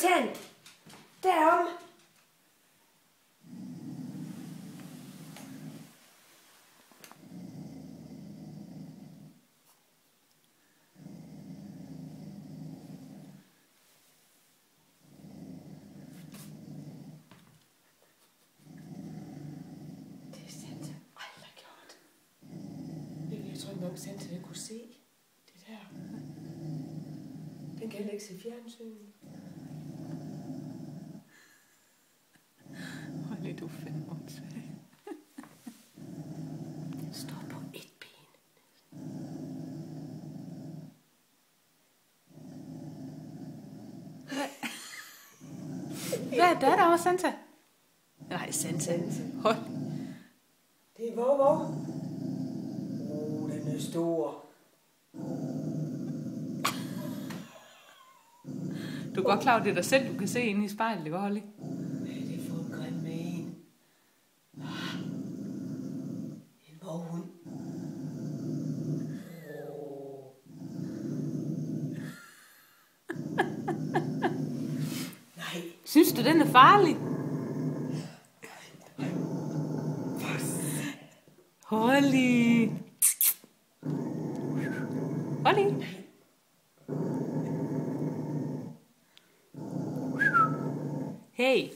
tand. Derom. Det er Santa aldrig gjort. Jeg tror ikke engang Santa jeg kunne se det der. Den kan heller ikke se fjernsyn. Hold lidt, du fandme åndssvagt. Den står på et ben. Hvad er det derovre, Santa? Nej, Santa. Hold. Det er hvor? Den er stor. Du er godt klar over, det er dig selv, du kan se inde i spejlet, ikke, Holly? Hvad er det for en grim med en? En våghund. Nej. Synes du, den er farlig? Holly. Holly. Hey.